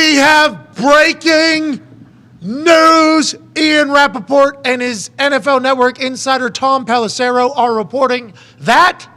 We have breaking news. Ian Rappaport and his NFL Network insider Tom Pelissero are reporting that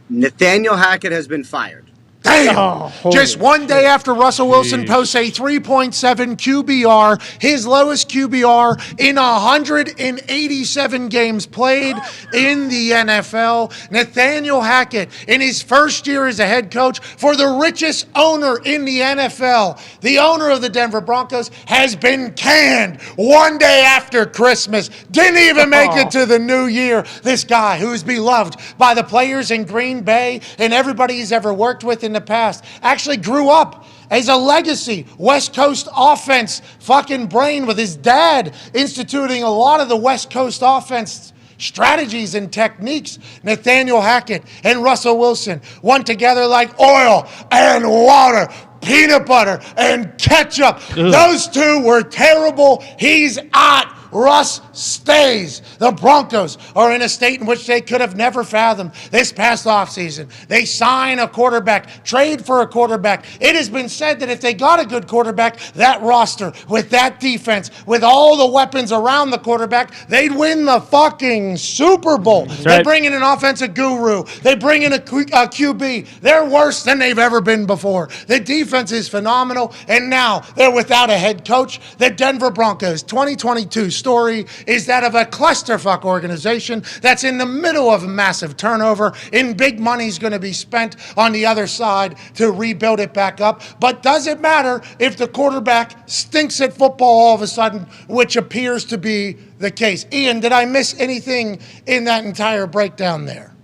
Nathaniel Hackett has been fired. Damn! Just one day after Russell Wilson posts a 3.7 QBR, his lowest QBR in 187 games played in the NFL. Nathaniel Hackett, in his first year as a head coach for the richest owner in the NFL, the owner of the Denver Broncos, has been canned one day after Christmas. Didn't even make it to the new year. This guy, who is beloved by the players in Green Bay and everybody he's ever worked with in the past, actually grew up as a legacy West Coast offense fucking brain, with his dad instituting a lot of the West Coast offense strategies and techniques. Nathaniel Hackett and Russell Wilson went together like oil and water, peanut butter and ketchup. Those two were terrible. He's out. Russ stays. The Broncos are in a state in which they could have never fathomed this past offseason. They sign a quarterback, trade for a quarterback. It has been said that if they got a good quarterback, that roster, with that defense, with all the weapons around the quarterback, they'd win the fucking Super Bowl. They bring in an offensive guru. They bring in a QB. They're worse than they've ever been before. The defense is phenomenal, and now they're without a head coach. The Denver Broncos 2022 story is that of a clusterfuck organization that's in the middle of a massive turnover, and big money's going to be spent on the other side to rebuild it back up. But does it matter if the quarterback stinks at football all of a sudden, which appears to be the case? Ian, did I miss anything in that entire breakdown there?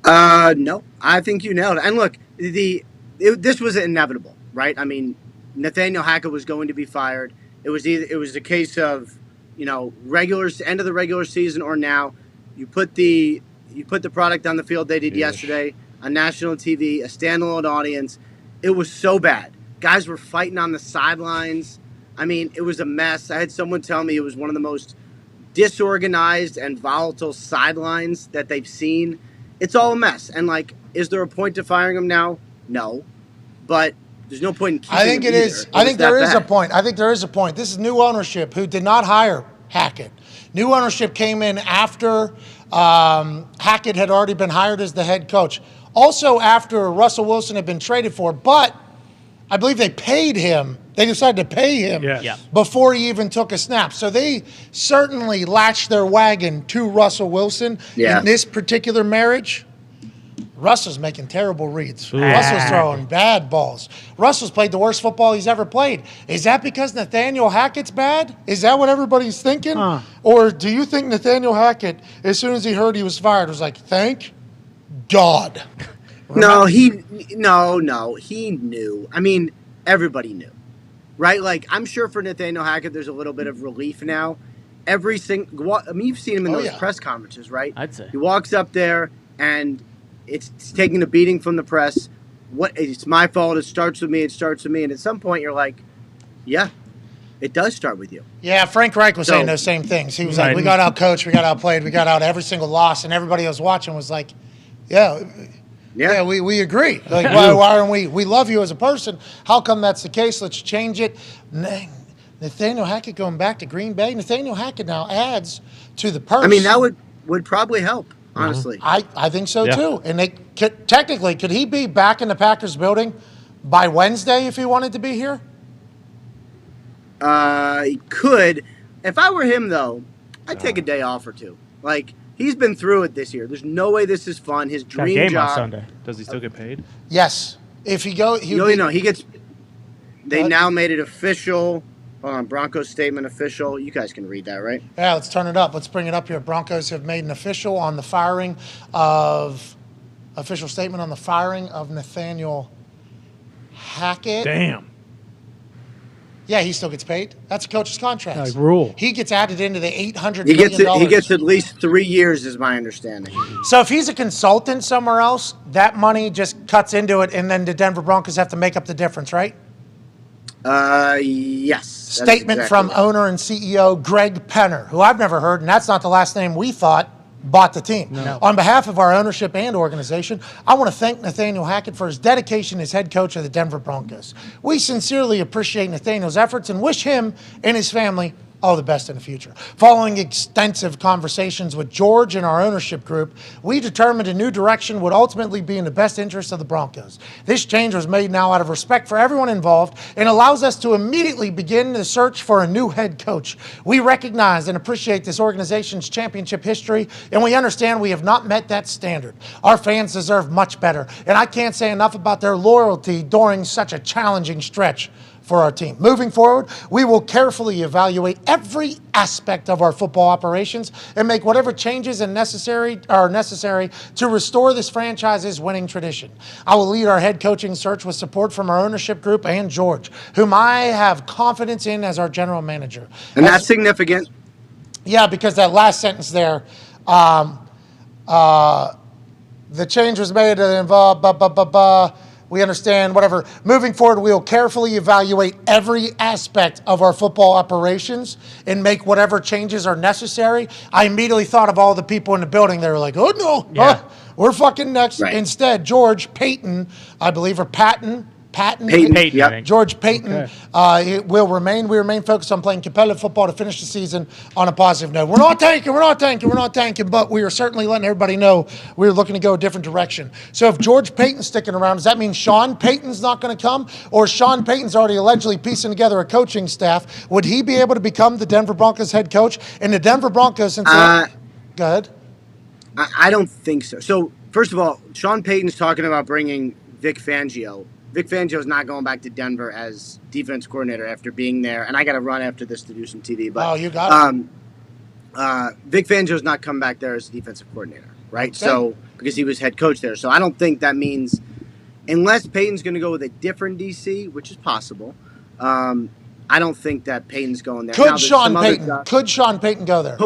No, I think you nailed it. And look, this was inevitable, right? I mean, Nathaniel Hackett was going to be fired. It was a case of, end of the regular season, or now you put the product on the field they did yesterday on national TV, a standalone audience. It was so bad. Guys were fighting on the sidelines. I mean, it was a mess. I had someone tell me it was one of the most disorganized and volatile sidelines that they've seen. It's all a mess. And is there a point to firing him now? No. But there's no point in keeping him. I think it is. I think there is a point. I think there is a point. This is new ownership who did not hire Hackett. New ownership came in after Hackett had already been hired as the head coach. Also after Russell Wilson had been traded for, but I believe they paid him. They decided to pay him before he even took a snap. So they certainly latched their wagon to Russell Wilson in this particular marriage. Russell's making terrible reads. Russell's throwing bad balls. Russell's played the worst football he's ever played. Is that because Nathaniel Hackett's bad? Is that what everybody's thinking? Or do you think Nathaniel Hackett, as soon as he heard he was fired, was like, thank God? No, he knew. I mean, everybody knew, right? I'm sure for Nathaniel Hackett, there's a little bit of relief now. You've seen him in those press conferences, right? I'd say. He walks up there and it's taking a beating from the press. It's my fault. It starts with me. And at some point you're like, yeah, it does start with you. Yeah, Frank Reich was saying those same things. He was like, we got out-coached, we got outplayed, we got out every single loss, and everybody else watching was like, yeah, we agree. Why aren't we? We love you as a person. How come that's the case? Let's change it. Nathaniel Hackett going back to Green Bay. Nathaniel Hackett now adds to the purse. I mean, that would probably help. Honestly, I think so too. And could he be back in the Packers building by Wednesday if he wanted to be here? He could. If I were him, though, I'd take a day off or two. He's been through it this year. There's no way this is fun. His dream game job on Sunday. Does he still get paid? Yes. If he he gets. They now made it official. Hold on, Broncos statement official. You guys can read that, right? Yeah, let's turn it up. Let's bring it up here. Broncos have made an official statement on the firing of Nathaniel Hackett. Damn. Yeah, he still gets paid. That's a coach's contract. Rule. He gets added into the $800 million. He gets at least 3 years, is my understanding. So if he's a consultant somewhere else, that money just cuts into it, and then the Denver Broncos have to make up the difference, right? Yes. Statement from owner and CEO Greg Penner, who I've never heard, and that's not the last name we thought. bought the team. No. On behalf of our ownership and organization, I want to thank Nathaniel Hackett for his dedication as head coach of the Denver Broncos. We sincerely appreciate Nathaniel's efforts and wish him and his family all the best in the future. Following extensive conversations with George and our ownership group, we determined a new direction would ultimately be in the best interest of the Broncos. This change was made now out of respect for everyone involved and allows us to immediately begin the search for a new head coach. We recognize and appreciate this organization's championship history, and we understand we have not met that standard. Our fans deserve much better, and I can't say enough about their loyalty during such a challenging stretch for our team. Moving forward, we will carefully evaluate every aspect of our football operations and make whatever changes are necessary to restore this franchise's winning tradition. I will lead our head coaching search with support from our ownership group and George, whom I have confidence in as our general manager. And that's significant. Yeah, because that last sentence there, the change was made to involve, we understand, whatever. Moving forward, we will carefully evaluate every aspect of our football operations and make whatever changes are necessary. I immediately thought of all the people in the building. They were like, oh, no, we're fucking next. Right. Instead, George Payton, I believe, or Patton, Payton, yep. George Payton will remain. We remain focused on playing competitive football to finish the season on a positive note. We're not tanking, but we are certainly letting everybody know we're looking to go a different direction. So if George Payton's sticking around, does that mean Sean Payton's not going to come? Or Sean Payton's already allegedly piecing together a coaching staff? Would he be able to become the Denver Broncos head coach? And the Denver Broncos, since go ahead. I don't think so. So, first of all, Sean Payton's talking about bringing Vic Fangio. Vic Fangio's not going back to Denver as defense coordinator after being there. And I got to run after this to do some TV. But, you got it. Vic Fangio's not come back there as defensive coordinator, right? Okay. So, because he was head coach there. So, I don't think that means, unless Payton's going to go with a different DC, which is possible, I don't think that Payton's going there. Could Sean Payton go there?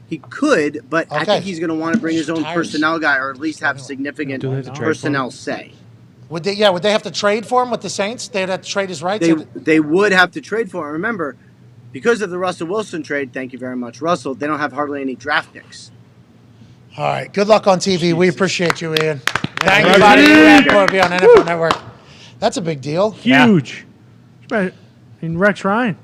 He could, but I Okay. think he's going to want to bring his own personnel guy, or at least have significant personnel say. Would they have to trade for him with the Saints? They'd have to trade his rights? They would have to trade for him. Remember, because of the Russell Wilson trade, thank you very much, Russell, they don't have hardly any draft picks. All right. Good luck on TV. We appreciate you, Ian. Thank you, buddy. For being on NFL Network. That's a big deal. Huge. I mean, Rex Ryan.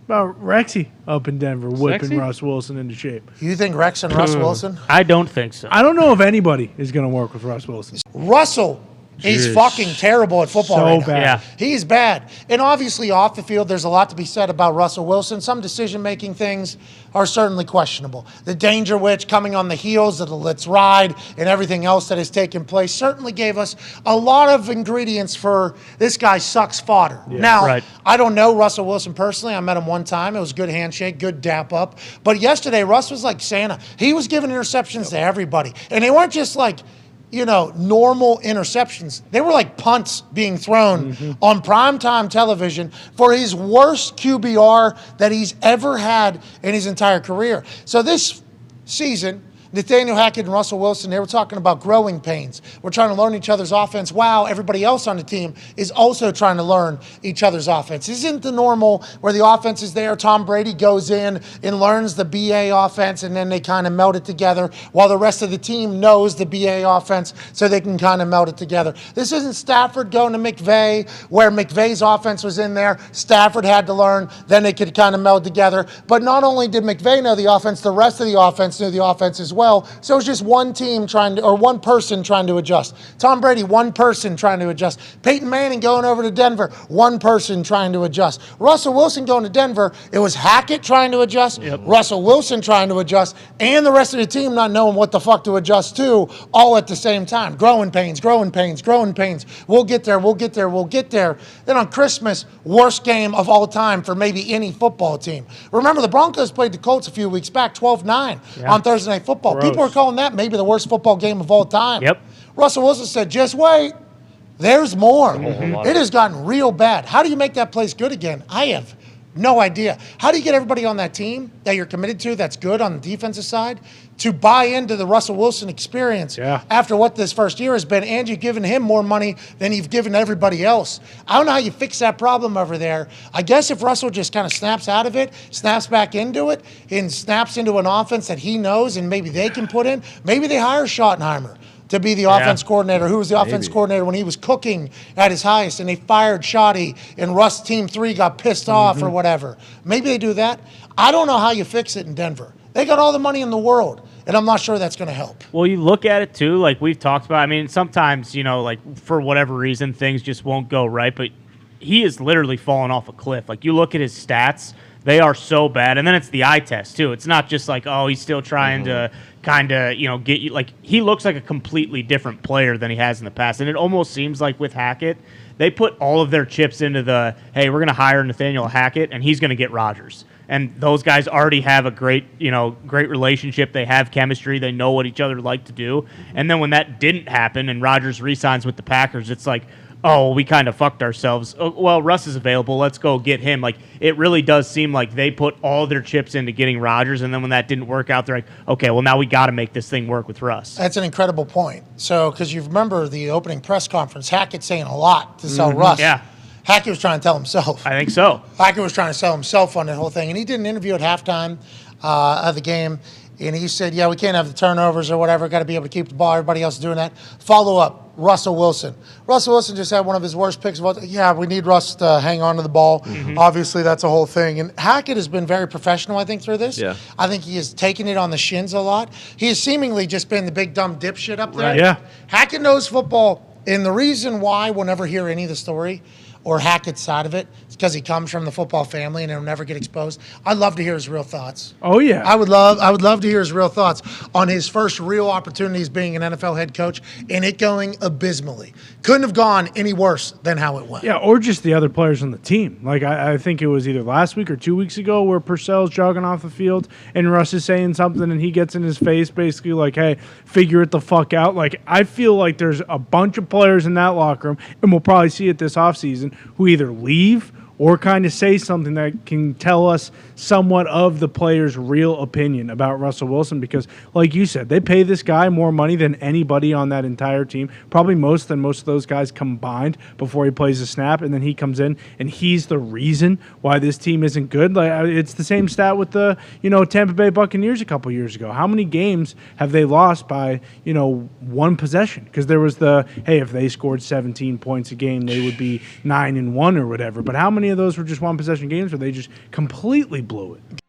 About Rexy up in Denver whipping Russ Wilson into shape. You think Rex and Russ Wilson? I don't think so. I don't know if anybody is going to work with Russ Wilson. Russell is fucking terrible at football right now. bad. Yeah. He's bad. And obviously off the field, there's a lot to be said about Russell Wilson. Some decision-making things are certainly questionable. The danger witch coming on the heels of the Let's Ride and everything else that has taken place certainly gave us a lot of ingredients for this guy sucks fodder. Now, I don't know Russell Wilson personally. I met him one time. It was a good handshake, good dap up. But yesterday, Russ was like Santa. He was giving interceptions to everybody. And they weren't just like, normal interceptions. They were like punts being thrown on primetime television for his worst QBR that he's ever had in his entire career. So this season, Nathaniel Hackett and Russell Wilson, they were talking about growing pains. We're trying to learn each other's offense while everybody else on the team is also trying to learn each other's offense. Isn't the normal where the offense is there, Tom Brady goes in and learns the BA offense and then they kind of meld it together while the rest of the team knows the BA offense so they can kind of meld it together. This isn't Stafford going to McVay where McVay's offense was in there. Stafford had to learn, then they could kind of meld together. But not only did McVay know the offense, the rest of the offense knew the offense as well. So it was just one person trying to adjust. Tom Brady, one person trying to adjust. Peyton Manning going over to Denver, one person trying to adjust. Russell Wilson going to Denver, it was Hackett trying to adjust, Russell Wilson trying to adjust, and the rest of the team not knowing what the fuck to adjust to all at the same time. Growing pains. We'll get there. Then on Christmas, worst game of all time for maybe any football team. Remember, the Broncos played the Colts a few weeks back, 12-9 on Thursday Night Football. Gross. People are calling that maybe the worst football game of all time. Yep. Russell Wilson said, just wait. There's more. It has gotten real bad. How do you make that place good again? I have No idea. How do you get everybody on that team that you're committed to that's good on the defensive side to buy into the Russell Wilson experience after what this first year has been, and you've given him more money than you've given everybody else? I don't know how you fix that problem over there. I guess if Russell just kind of snaps out of it, snaps back into it, and snaps into an offense that he knows and maybe they can put in, maybe they hire Schottenheimer to be the offense coordinator, who was the offense coordinator when he was cooking at his highest, and they fired Shoddy, and Russ Team 3 got pissed off or whatever. Maybe they do that. I don't know how you fix it in Denver. They got all the money in the world, and I'm not sure that's going to help. Well, you look at it, too, like we've talked about. I mean, sometimes, like for whatever reason, things just won't go right, but he is literally falling off a cliff. Like, you look at his stats, they are so bad. And then it's the eye test, too. It's not just like, oh, he's still trying to kind of, get you. Like, he looks like a completely different player than he has in the past. And it almost seems like with Hackett, they put all of their chips into the, hey, we're going to hire Nathaniel Hackett, and he's going to get Rodgers. And those guys already have a great relationship. They have chemistry. They know what each other like to do. And then when that didn't happen and Rodgers re-signs with the Packers, it's like, oh, we kind of fucked ourselves. Oh, well, Russ is available. Let's go get him. Like, it really does seem like they put all their chips into getting Rodgers, and then when that didn't work out, they're like, okay, well, now we got to make this thing work with Russ. That's an incredible point. So, because you remember the opening press conference, Hackett saying a lot to sell Russ. Yeah. Hackett was trying to tell himself. I think so. Hackett was trying to sell himself on the whole thing, and he did an interview at halftime of the game, and he said, yeah, we can't have the turnovers or whatever. Got to be able to keep the ball. Everybody else is doing that. Follow up, Russell Wilson. Russell Wilson just had one of his worst picks. Yeah, we need Russ to hang on to the ball. Obviously, that's a whole thing. And Hackett has been very professional, I think, through this. Yeah. I think he has taken it on the shins a lot. He has seemingly just been the big dumb dipshit up there. Right. Yeah. Hackett knows football, and the reason why we'll never hear any of the story or Hackett's side of it, it's because he comes from the football family and it'll never get exposed. I'd love to hear his real thoughts. Oh, yeah. I would love to hear his real thoughts on his first real opportunities being an NFL head coach and it going abysmally. Couldn't have gone any worse than how it went. Yeah, or just the other players on the team. Like, I think it was either last week or 2 weeks ago where Purcell's jogging off the field and Russ is saying something and he gets in his face basically like, hey, figure it the fuck out. Like, I feel like there's a bunch of players in that locker room, and we'll probably see it this offseason, who either leave or kind of say something that can tell us somewhat of the player's real opinion about Russell Wilson, because, like you said, they pay this guy more money than anybody on that entire team, probably most than most of those guys combined before he plays a snap, and then he comes in and he's the reason why this team isn't good. Like, it's the same stat with the Tampa Bay Buccaneers a couple years ago. How many games have they lost by one possession? Because there was the, hey, if they scored 17 points a game, they would be 9-1 or whatever. But how many of those were just one possession games where they just completely blew it?